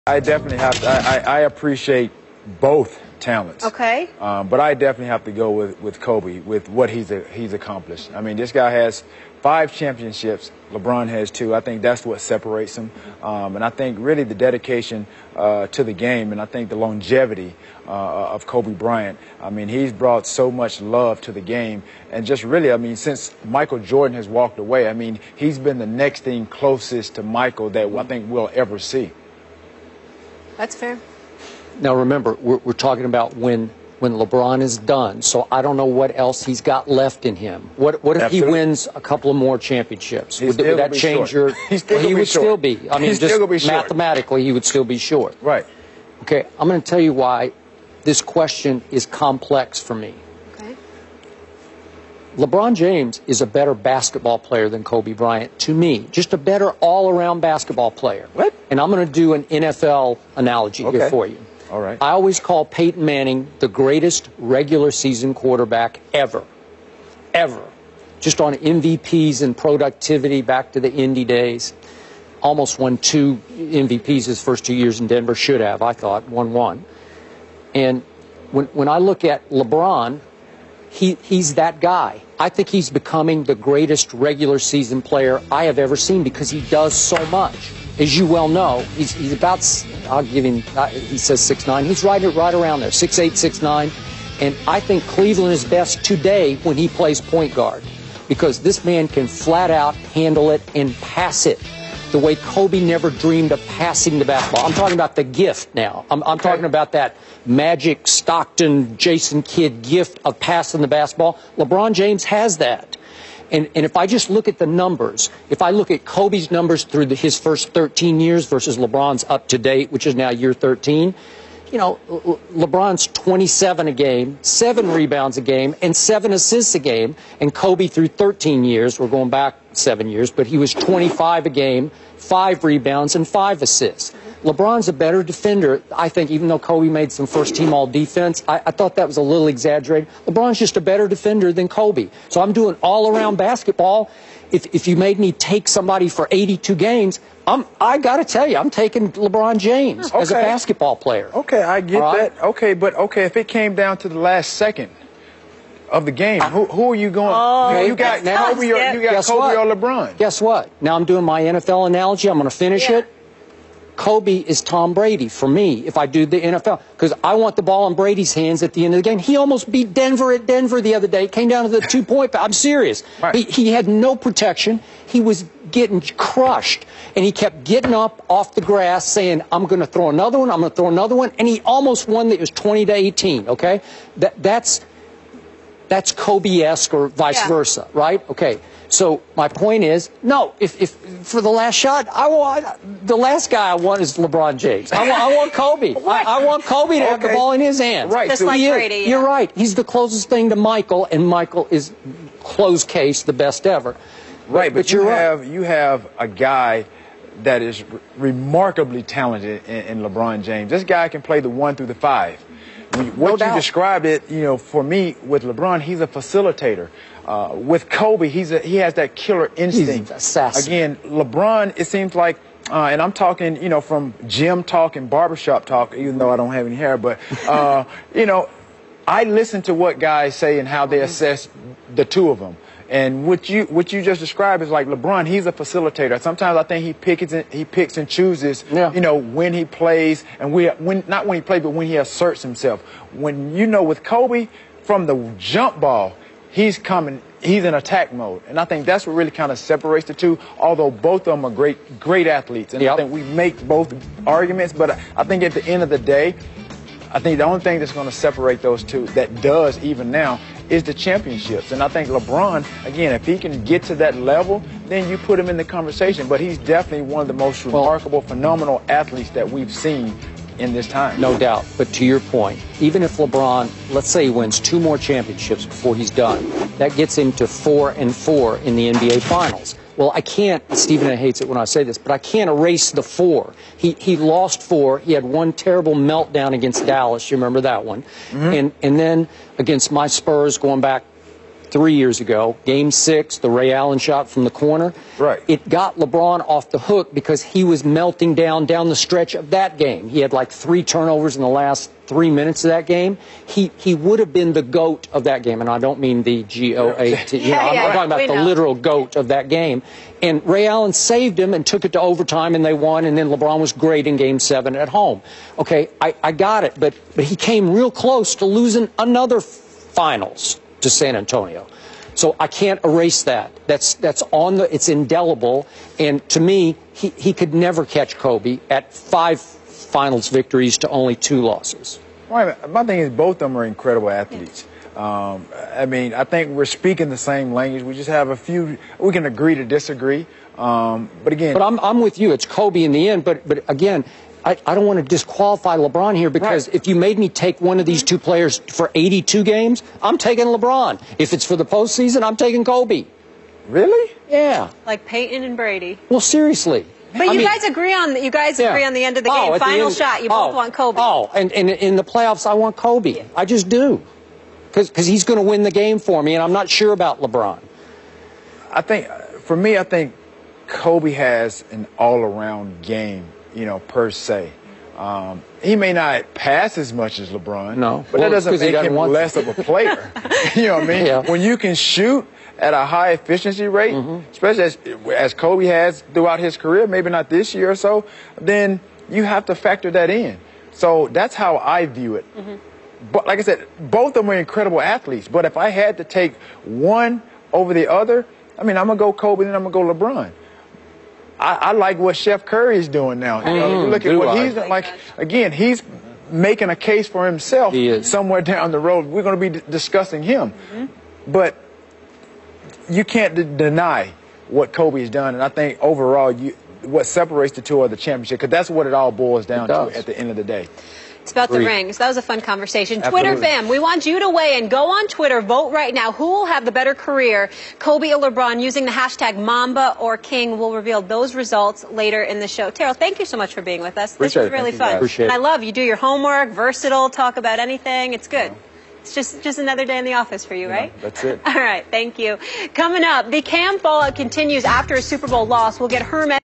I definitely have to. I appreciate both talents. Okay. But I definitely have to go with Kobe, with what he's accomplished. I mean, this guy has 5 championships. LeBron has 2. I think that's what separates them. And I think really the dedication to the game, and I think the longevity of Kobe Bryant. I mean, he's brought so much love to the game. And just really, I mean, since Michael Jordan has walked away, I mean, he's been the next thing closest to Michael that I think we'll ever see. That's fair. Now, remember, we're talking about when LeBron is done, so I don't know what else he's got left in him. What if Absolutely. he wins a couple of more championships? Would that change short. your... He would still be. I mean, just short. mathematically, he would still be short. Right. Okay, I'm going to tell you why this question is complex for me. Okay. LeBron James is a better basketball player than Kobe Bryant, to me. Just a better all-around basketball player. What? And I'm going to do an NFL analogy here for you. All right. I always call Peyton Manning the greatest regular season quarterback ever. Ever. Just on MVPs and productivity back to the Indy days. Almost won 2 MVPs his first 2 years in Denver. Should have, I thought. Won 1. And when I look at LeBron, he's that guy. I think he's becoming the greatest regular season player I have ever seen because he does so much. As you well know, he's about, I'll give him, he says 6'9". He's right around there, 6'8", 6'9". And I think Cleveland is best today when he plays point guard because this man can flat out handle it and pass it the way Kobe never dreamed of passing the basketball. I'm talking about the gift now. I'm talking about that Magic, Stockton, Jason Kidd gift of passing the basketball. LeBron James has that. And if I just look at the numbers, if I look at Kobe's numbers through his first 13 years versus LeBron's up to date, which is now year 13, you know, LeBron's 27 a game, 7 rebounds a game, and 7 assists a game. And Kobe through 13 years, we're going back 7 years, but he was 25 a game, 5 rebounds, and 5 assists. LeBron's a better defender, I think, even though Kobe made some first-team all-defense. I thought that was a little exaggerated. LeBron's just a better defender than Kobe. So I'm doing all-around basketball. If you made me take somebody for 82 games, I got to tell you, I'm taking LeBron James as a basketball player. Okay, I get that. Okay, but if it came down to the last second of the game, who are you going? Oh, you got Kobe or LeBron? Guess what? Now I'm doing my NFL analogy. I'm going to finish it. Kobe is Tom Brady for me if I do the NFL because I want the ball in Brady's hands at the end of the game. He almost beat Denver at Denver the other day. Came down to the 2-point. I'm serious. Right. He had no protection. He was getting crushed, and he kept getting up off the grass saying, I'm going to throw another one, I'm going to throw another one, and he almost won. It was 20-18, okay? That's Kobe-esque or vice versa, right? Okay. So my point is, no, if for the last shot, the last guy I want is LeBron James. I want Kobe. I want Kobe to have the ball in his hands. Right. Just like Brady. You're right. He's the closest thing to Michael, and Michael is, closed case, the best ever. Right, but you have a guy that is remarkably talented in LeBron James. This guy can play the 1 through the 5. What you described it, you know, for me with LeBron, he's a facilitator. With Kobe, he has that killer instinct. He's an assassin. Again, LeBron, it seems like, and I'm talking, you know, from gym talk and barbershop talk, even though I don't have any hair, but, you know, I listen to what guys say and how they assess the two of them. And what you just described is like LeBron, he's a facilitator. Sometimes I think he picks and chooses, you know, when he plays and not when he plays, but when he asserts himself. When, you know, with Kobe, from the jump ball, he's in attack mode. And I think that's what really kind of separates the two, although both of them are great athletes. And I think we make both arguments, but I think at the end of the day, I think the only thing that's going to separate those two, that does even now, is the championships. And I think LeBron, again, if he can get to that level, then you put him in the conversation. But he's definitely one of the most remarkable, phenomenal athletes that we've seen in this time. No doubt. But to your point, even if LeBron, let's say he wins 2 more championships before he's done, that gets him to 4-4 in the NBA Finals. Well, I can't, Stephen hates it when I say this, but I can't erase the 4. He lost 4. He had one terrible meltdown against Dallas. You remember that one? And then against my Spurs going back 3 years ago, Game 6, the Ray Allen shot from the corner. Right. It got LeBron off the hook because he was melting down the stretch of that game. He had like 3 turnovers in the last 3 minutes of that game. He would have been the GOAT of that game, and I don't mean the G-O-A-T. I'm talking about the literal GOAT of that game. And Ray Allen saved him and took it to overtime, and they won, and then LeBron was great in Game 7 at home. Okay, I got it, but he came real close to losing another finals to San Antonio. So I can't erase that. That's it's indelible. And to me, he could never catch Kobe at 5 finals victories to only 2 losses. Well, my thing is both of them are incredible athletes. I mean, I think we're speaking the same language. We just have a few, we can agree to disagree. But again. But I'm with you. It's Kobe in the end. But again, I don't want to disqualify LeBron here because if you made me take one of these 2 players for 82 games, I'm taking LeBron. If it's for the postseason, I'm taking Kobe. Really? Yeah. Like Peyton and Brady. Well, seriously. But you guys agree on the end of the game. Final shot. You both want Kobe. Oh, and in the playoffs, I want Kobe. I just do. Because he's going to win the game for me, and I'm not sure about LeBron. I think, for me, I think Kobe has an all-around game, you know, per se. He may not pass as much as LeBron, but that doesn't make him less of a player. You know what I mean? Yeah. When you can shoot at a high efficiency rate, especially as Kobe has throughout his career, maybe not this year or so, then you have to factor that in. So that's how I view it. But like I said, both of them are incredible athletes. But if I had to take one over the other, I mean, I'm going to go Kobe, then I'm going to go LeBron. I like what Chef Curry is doing now. You know, look at what he's doing. Like, again, he's making a case for himself somewhere down the road. We're going to be discussing him. But you can't deny what Kobe has done. And I think overall, what separates the two are the championship, because that's what it all boils down to at the end of the day. It's about the rings. That was a fun conversation. Twitter fam, we want you to weigh in. Go on Twitter, vote right now. Who will have the better career, Kobe or LeBron? Using the hashtag Mamba or King. We'll reveal those results later in the show. Terrell, thank you so much for being with us. This was really fun. Appreciate it. I love you do your homework, versatile, talk about anything. It's good. It's just another day in the office for you, right? That's it. All right, thank you. Coming up, the Cam fallout continues after a Super Bowl loss. We'll get Herman.